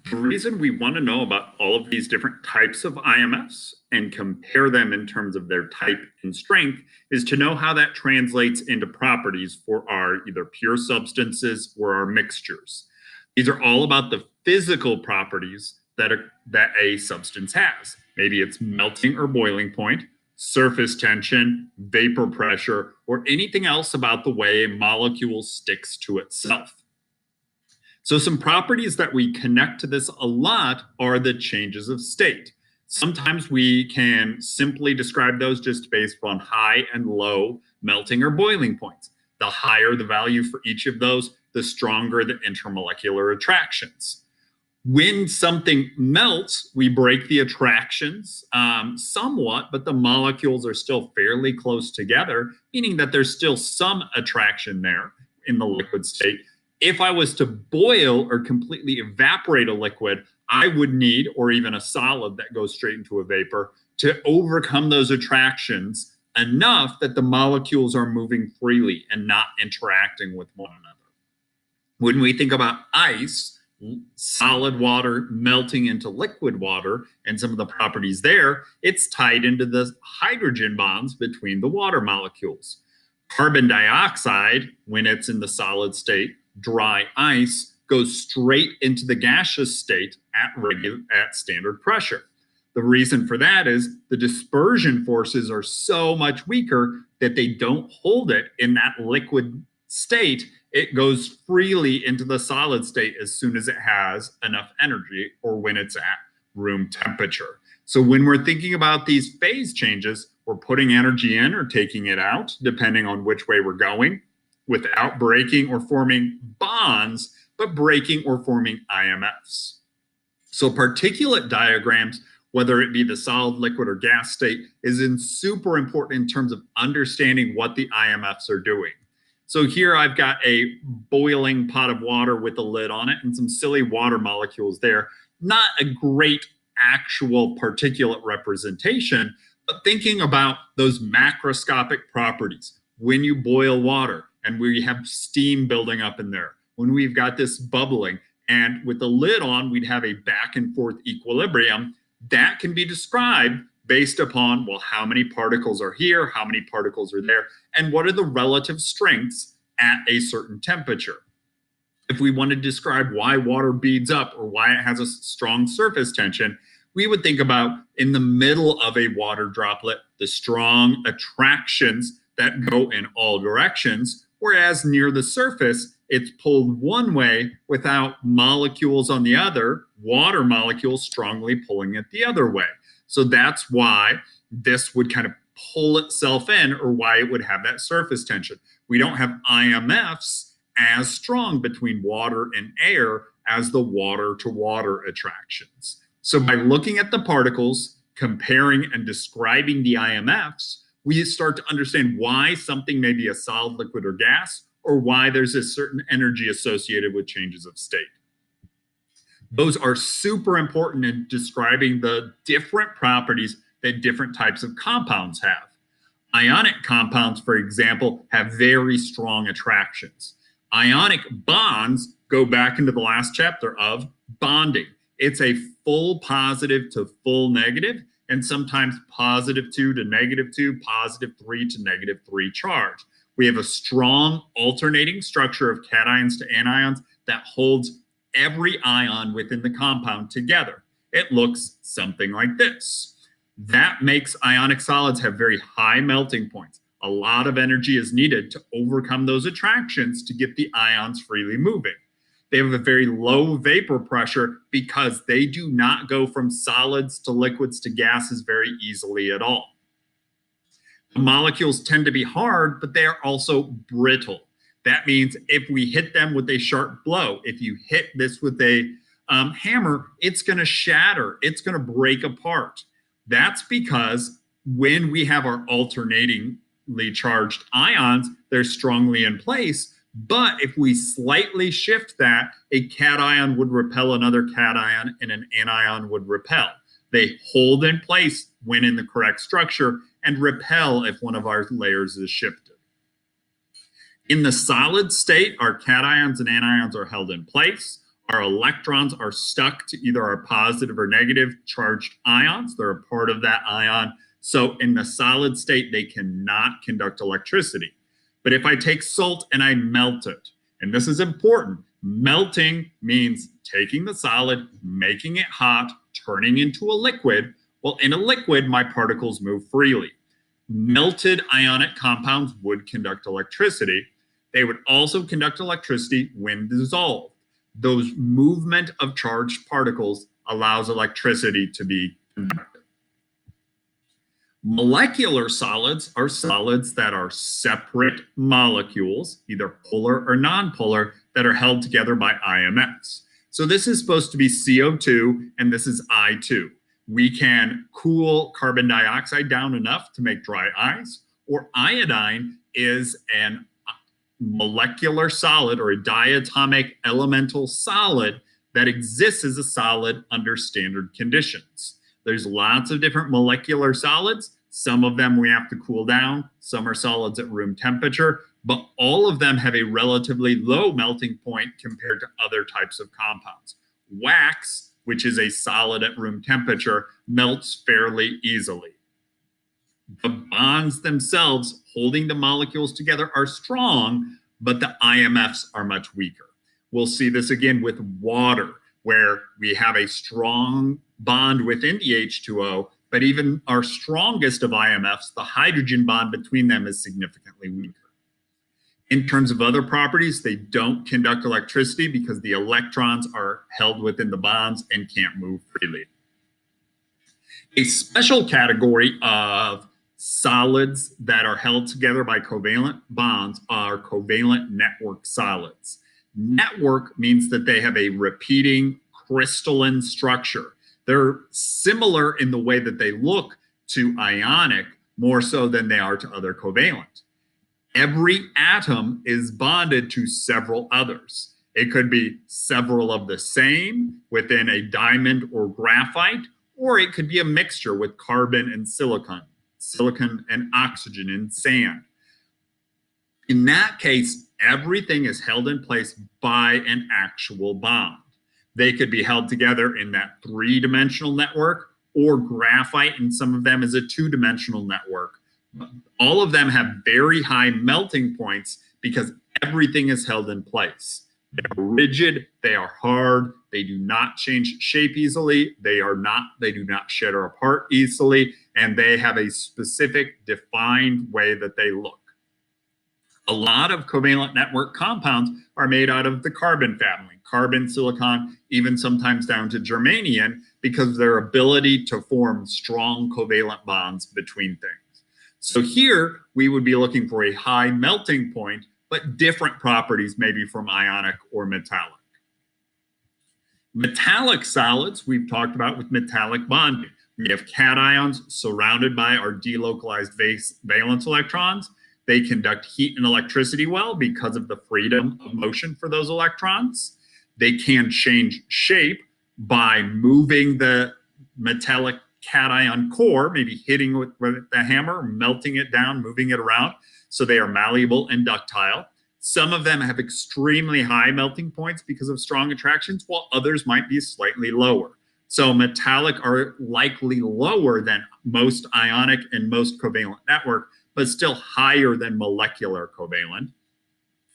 The reason we want to know about all of these different types of IMFs and compare them in terms of their type and strength is to know how that translates into properties for our either pure substances or our mixtures. These are all about the physical properties that a substance has. Maybe it's melting or boiling point, surface tension, vapor pressure, or anything else about the way a molecule sticks to itself. So some properties that we connect to this a lot are the changes of state. Sometimes we can simply describe those just based on high and low melting or boiling points. The higher the value for each of those, the stronger the intermolecular attractions. When something melts, we break the attractions somewhat, but the molecules are still fairly close together, meaning that there's still some attraction there in the liquid state. If I was to boil or completely evaporate a liquid, I would need, or even a solid that goes straight into a vapor, to overcome those attractions enough that the molecules are moving freely and not interacting with one another. When we think about ice, solid water melting into liquid water and some of the properties there, it's tied into the hydrogen bonds between the water molecules. Carbon dioxide, when it's in the solid state, dry ice, goes straight into the gaseous state at standard pressure. The reason for that is the dispersion forces are so much weaker that they don't hold it in that liquid state. It goes freely into the solid state as soon as it has enough energy or when it's at room temperature. So when we're thinking about these phase changes, we're putting energy in or taking it out, depending on which way we're going, without breaking or forming bonds, but breaking or forming IMFs. So particulate diagrams, whether it be the solid, liquid, or gas state, is super important in terms of understanding what the IMFs are doing. So here I've got a boiling pot of water with a lid on it and some silly water molecules there. Not a great actual particulate representation, but thinking about those macroscopic properties. When you boil water and we have steam building up in there, when we've got this bubbling, and with the lid on, we'd have a back and forth equilibrium that can be described based upon, well, how many particles are here, how many particles are there, and what are the relative strengths at a certain temperature. If we want to describe why water beads up or why it has a strong surface tension, we would think about in the middle of a water droplet, the strong attractions that go in all directions, whereas near the surface, it's pulled one way without molecules on the other, water molecules strongly pulling it the other way. So that's why this would kind of pull itself in, or why it would have that surface tension. We don't have IMFs as strong between water and air as the water to water attractions. So by looking at the particles, comparing and describing the IMFs, we start to understand why something may be a solid, liquid, or gas, or why there's a certain energy associated with changes of state. Those are super important in describing the different properties that different types of compounds have. Ionic compounds, for example, have very strong attractions. Ionic bonds go back into the last chapter of bonding. It's a full positive to full negative, and sometimes +2 to -2, +3 to -3 charge. We have a strong alternating structure of cations to anions that holds every ion within the compound together. It looks something like this. That makes ionic solids have very high melting points. A lot of energy is needed to overcome those attractions to get the ions freely moving. They have a very low vapor pressure because they do not go from solids to liquids to gases very easily at all. The molecules tend to be hard, but they are also brittle. That means if we hit them with a sharp blow, if you hit this with a hammer, it's going to shatter. It's going to break apart. That's because when we have our alternatingly charged ions, they're strongly in place. But if we slightly shift that, a cation would repel another cation and an anion would repel. They hold in place when in the correct structure and repel if one of our layers is shifted. In the solid state, our cations and anions are held in place. Our electrons are stuck to either our positive or negative charged ions. They're a part of that ion. So in the solid state, they cannot conduct electricity. But if I take salt and I melt it, and this is important, melting means taking the solid, making it hot, turning into a liquid. Well, in a liquid, my particles move freely. Melted ionic compounds would conduct electricity. They would also conduct electricity when dissolved. Those movement of charged particles allows electricity to be conducted. Molecular solids are solids that are separate molecules, either polar or nonpolar, that are held together by IMFs. So this is supposed to be CO2 and this is I2. We can cool carbon dioxide down enough to make dry ice, or iodine is an molecular solid or a diatomic elemental solid that exists as a solid under standard conditions. There's lots of different molecular solids. Some of them we have to cool down. Some are solids at room temperature, but all of them have a relatively low melting point compared to other types of compounds. Wax, which is a solid at room temperature, melts fairly easily. The bonds themselves holding the molecules together are strong, but the IMFs are much weaker. We'll see this again with water, where we have a strong bond within the H2O, but even our strongest of IMFs, the hydrogen bond between them is significantly weaker. In terms of other properties, they don't conduct electricity because the electrons are held within the bonds and can't move freely. A special category of solids that are held together by covalent bonds are covalent network solids. Network means that they have a repeating crystalline structure. They're similar in the way that they look to ionic more so than they are to other covalent. Every atom is bonded to several others. It could be several of the same within a diamond or graphite, or it could be a mixture with carbon and silicon and oxygen and sand. In that case, everything is held in place by an actual bond. They could be held together in that three-dimensional network, or graphite, and some of them is a two-dimensional network. All of them have very high melting points because everything is held in place. They're rigid, they are hard, they do not change shape easily, they do not shatter apart easily, and they have a specific defined way that they look. A lot of covalent network compounds are made out of the carbon family, carbon, silicon, even sometimes down to germanium, because of their ability to form strong covalent bonds between things. So here we would be looking for a high melting point, but different properties maybe from ionic or metallic. Metallic solids we've talked about with metallic bonding. We have cations surrounded by our delocalized valence electrons. They conduct heat and electricity well because of the freedom of motion for those electrons. They can change shape by moving the metallic cation core, maybe hitting with the hammer, melting it down, moving it around. So they are malleable and ductile. Some of them have extremely high melting points because of strong attractions, while others might be slightly lower. So metallic are likely lower than most ionic and most covalent network, but still higher than molecular covalent.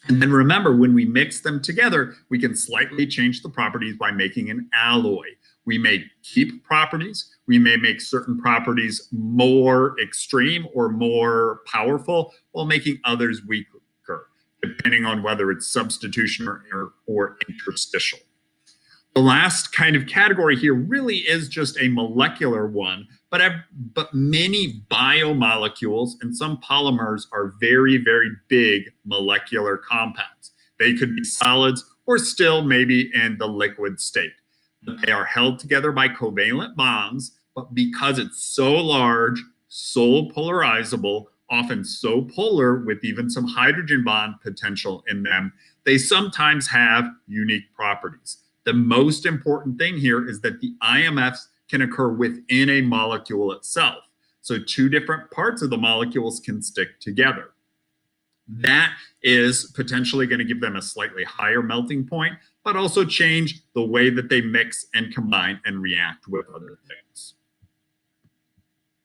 And then remember, when we mix them together, we can slightly change the properties by making an alloy. We may keep properties. We may make certain properties more extreme or more powerful while making others weaker, depending on whether it's substitution or interstitial. The last kind of category here really is just a molecular one, but many biomolecules and some polymers are very, very big molecular compounds. They could be solids or still maybe in the liquid state. They are held together by covalent bonds, but because it's so large, so polarizable, often so polar with even some hydrogen bond potential in them, they sometimes have unique properties. The most important thing here is that the IMFs can occur within a molecule itself. So two different parts of the molecules can stick together. That is potentially going to give them a slightly higher melting point, but also change the way that they mix and combine and react with other things.